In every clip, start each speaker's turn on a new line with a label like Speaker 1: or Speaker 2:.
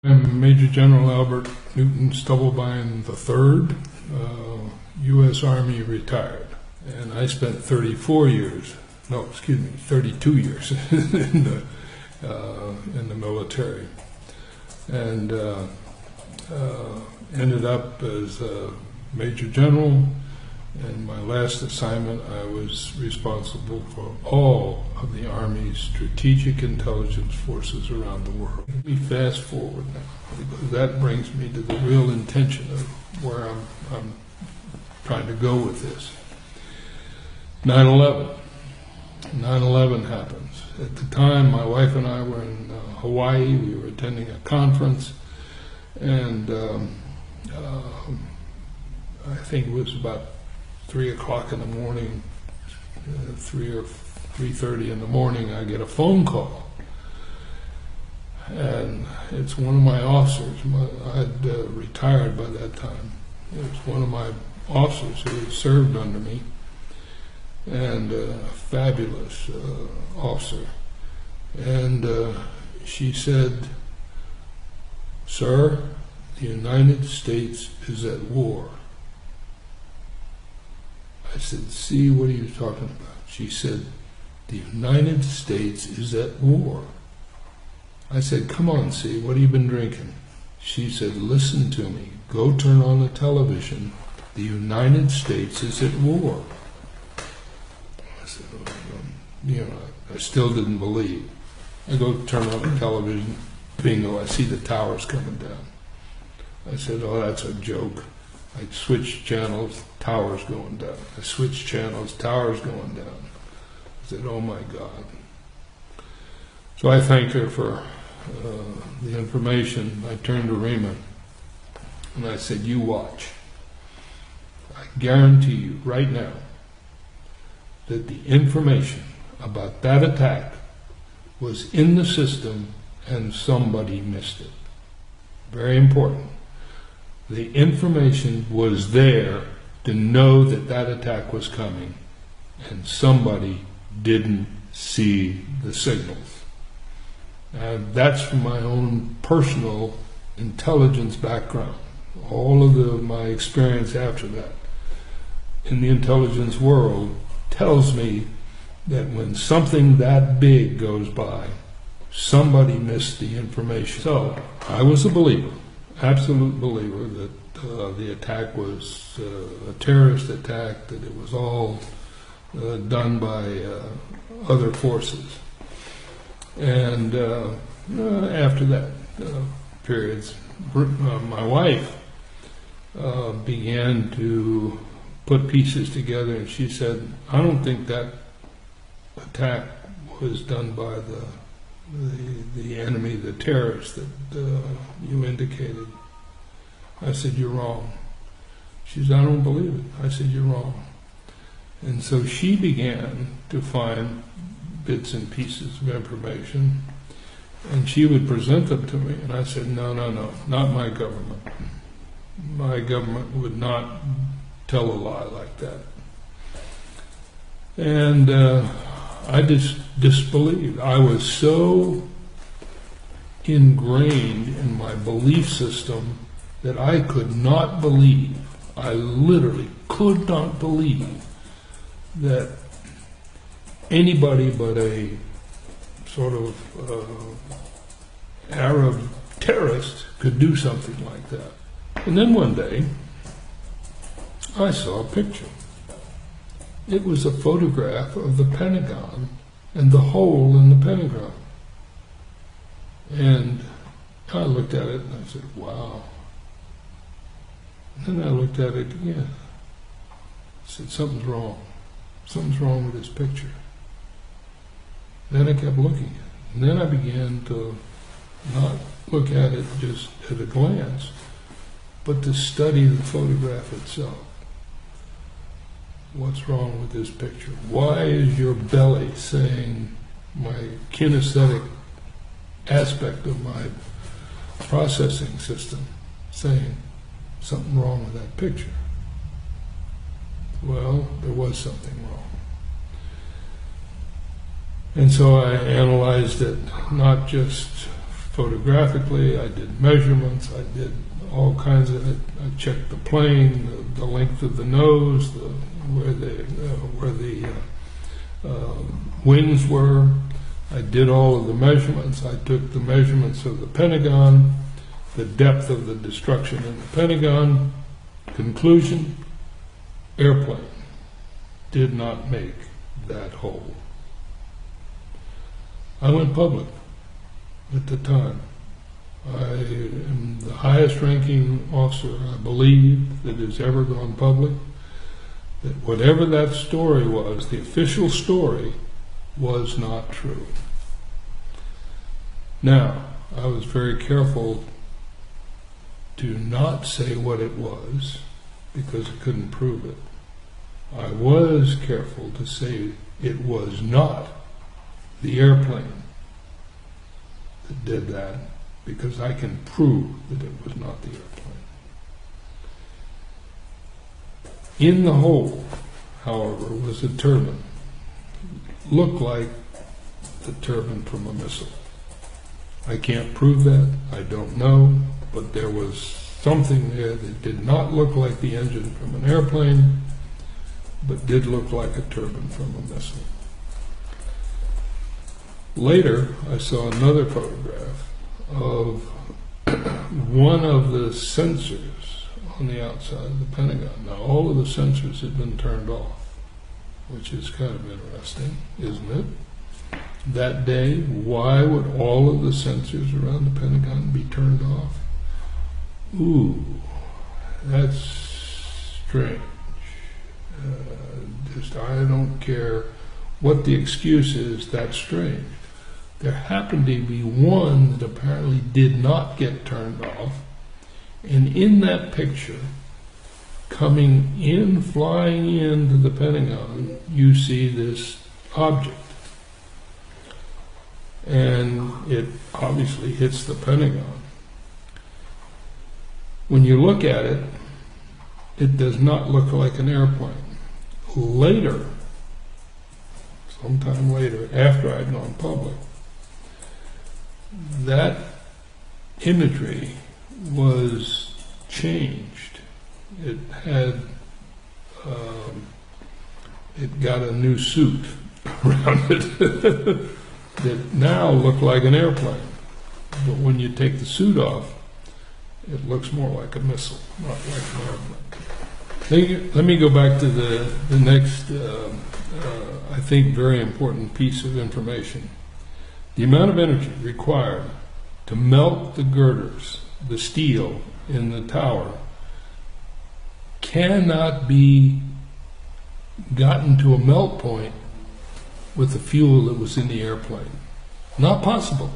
Speaker 1: I'm Major General Albert Newton Stubblebine III, U.S. Army retired. And I spent 32 years in the military. And ended up as a Major General. And my last assignment, I was responsible for all of the Army's strategic intelligence forces around the world. Let me fast forward now, because that brings me to the real intention of where I'm trying to go with this. 9/11. 9/11 happens. At the time, my wife and I were in Hawaii. We were attending a conference, and I think it was about 3 o'clock in the morning, 3 or 3:30 in the morning, I get a phone call. And it's one of my officers. I had retired by that time. It was one of my officers who had served under me, and a fabulous officer. And she said, "Sir, the United States is at war." I said, "See, what are you talking about?" She said, "The United States is at war." I said, "Come on, see, what have you been drinking?" She said, "Listen to me. Go turn on the television. The United States is at war." I said, I still didn't believe. I go turn on the television. Bingo, I see the towers coming down. I said, "Oh, that's a joke." I switched channels, towers going down. I switched channels, towers going down. I said, "Oh my God." So I thanked her for the information. I turned to Rima and I said, "You watch. I guarantee you right now that the information about that attack was in the system and somebody missed it." Very important. The information was there to know that that attack was coming, and somebody didn't see the signals. And that's from my own personal intelligence background. All of my experience after that in the intelligence world tells me that when something that big goes by, somebody missed the information. So I was a believer. Absolute believer that the attack was a terrorist attack, that it was all done by other forces. And after that periods, my wife began to put pieces together, and she said, "I don't think that attack was done by the enemy, the terrorists that you indicated." I said, "You're wrong." She said, "I don't believe it." I said, "You're wrong." And so she began to find bits and pieces of information, and she would present them to me, and I said, no, not my government. My government would not tell a lie like that. And I just disbelieved. I was so ingrained in my belief system that I could not believe, I literally could not believe that anybody but a sort of Arab terrorist could do something like that. And then one day, I saw a picture. It was a photograph of the Pentagon and the hole in the Pentagon. And I looked at it and I said, "Wow." And then I looked at it again. I said, "Something's wrong. Something's wrong with this picture." Then I kept looking at it. And then I began to not look at it just at a glance, but to study the photograph itself. What's wrong with this picture? Why is your belly saying, my kinesthetic aspect of my processing system, saying something wrong with that picture? Well, there was something wrong. And so I analyzed it, not just photographically, I did measurements, I did all kinds of it. I checked the plane, the length of the nose, where the wings were. I did all of the measurements. I took the measurements of the Pentagon, the depth of the destruction in the Pentagon. Conclusion, airplane did not make that hole. I went public at the time. I am the highest ranking officer, I believe, that has ever gone public. That whatever that story was, the official story, was not true. Now, I was very careful to not say what it was because I couldn't prove it. I was careful to say it was not the airplane that did that because I can prove that it was not the airplane. In the hole, however, was a turbine. Looked like the turbine from a missile. I can't prove that, I don't know, but there was something there that did not look like the engine from an airplane, but did look like a turbine from a missile. Later, I saw another photograph of one of the sensors on the outside of the Pentagon. Now, all of the sensors had been turned off, which is kind of interesting, isn't it? That day, why would all of the sensors around the Pentagon be turned off? Ooh, that's strange. I don't care what the excuse is, that's strange. There happened to be one that apparently did not get turned off, and in that picture, coming in, flying into the Pentagon, you see this object. And it obviously hits the Pentagon. When you look at it, it does not look like an airplane. Later, sometime later, after I'd gone public, that imagery was changed. It had, it got a new suit around it that now looked like an airplane. But when you take the suit off, it looks more like a missile, not like an airplane. Let me go back to the next, I think, very important piece of information. The amount of energy required to melt the girders, the steel in the tower, cannot be gotten to a melt point with the fuel that was in the airplane. Not possible.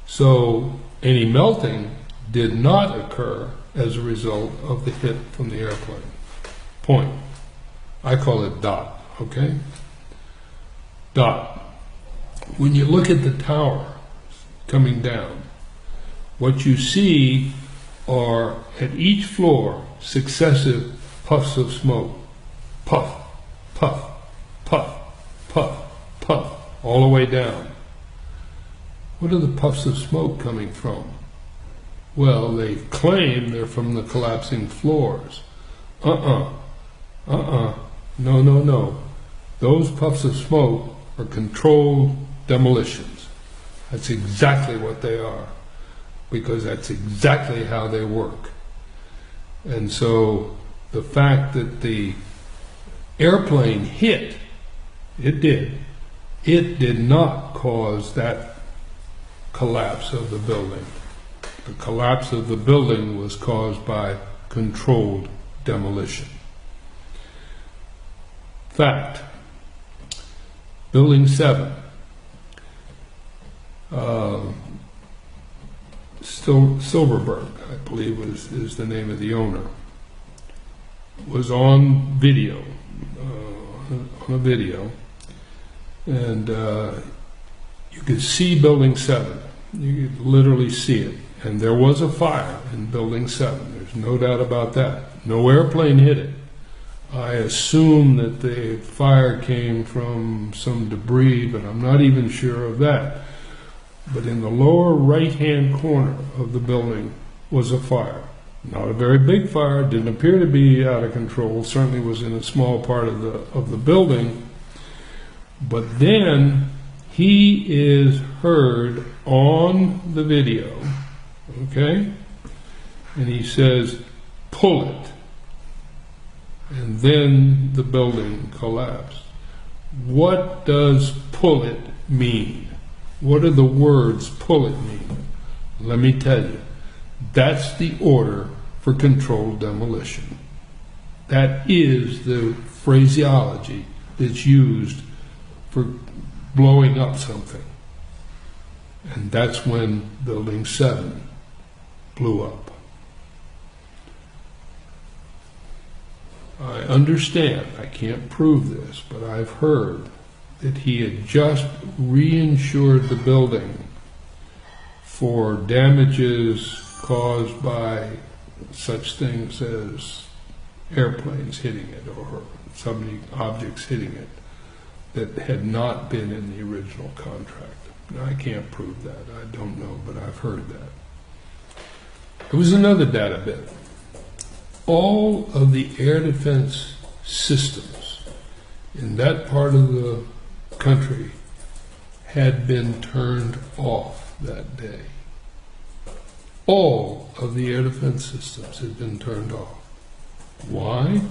Speaker 1: So any melting did not occur as a result of the hit from the airplane. Point. I call it dot, okay? Dot. When you look at the tower coming down, what you see are, at each floor, successive puffs of smoke. Puff, puff, puff, puff, puff, all the way down. What are the puffs of smoke coming from? Well, they claim they're from the collapsing floors. No. Those puffs of smoke are controlled demolitions. That's exactly what they are, because that's exactly how they work. And so the fact that the airplane hit, it did not cause that collapse of the building. The collapse of the building was caused by controlled demolition. Fact. Building 7. Silverberg, I believe is the name of the owner, was on video, and you could see Building 7. You could literally see it. And there was a fire in Building 7. There's no doubt about that. No airplane hit it. I assume that the fire came from some debris, but I'm not even sure of that. but in the lower right-hand corner of the building was a fire. Not a very big fire, didn't appear to be out of control, certainly was in a small part of the building. But then he is heard on the video, okay? And he says, "Pull it." And then the building collapsed. What does pull it mean? What do the words pull it mean? Let me tell you. That's the order for controlled demolition. That is the phraseology that's used for blowing up something. And that's when Building 7 blew up. I understand, I can't prove this, but I've heard that he had just reinsured the building for damages caused by such things as airplanes hitting it or some objects hitting it that had not been in the original contract. Now, I can't prove that. I don't know, but I've heard that. There was another data bit. All of the air defense systems in that part of the country had been turned off that day. All of the air defense systems had been turned off. Why?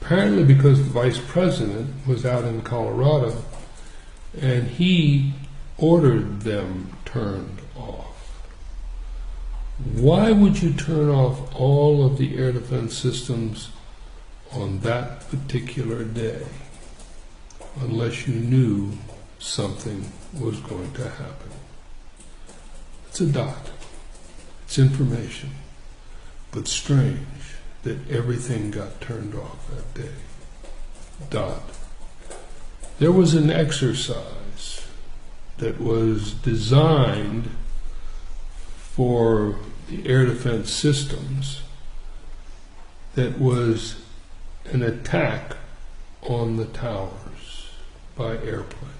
Speaker 1: Apparently because the vice president was out in Colorado and he ordered them turned off. Why would you turn off all of the air defense systems on that particular day unless you knew something was going to happen? It's a dot. It's information. But strange that everything got turned off that day. Dot. There was an exercise that was designed for the air defense systems that was an attack on the towers by airplanes.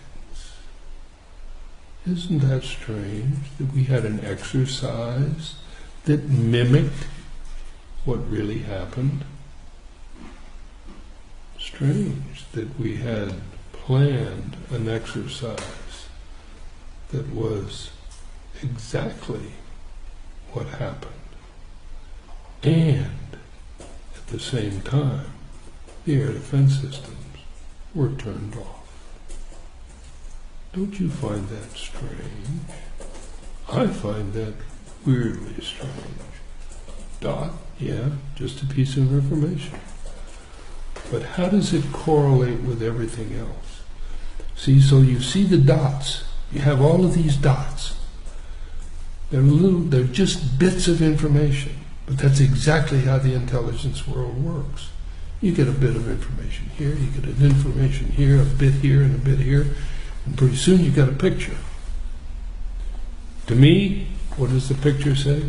Speaker 1: Isn't that strange that we had an exercise that mimicked what really happened? Strange that we had planned an exercise that was exactly what happened. And at the same time, the air defense systems were turned off. Don't you find that strange? I find that weirdly strange. Dot, yeah, just a piece of information. But how does it correlate with everything else? See, so you see the dots. You have all of these dots. They're just bits of information. But that's exactly how the intelligence world works. You get a bit of information here, you get an information here, a bit here, and a bit here, and pretty soon you got a picture. To me, what does the picture say?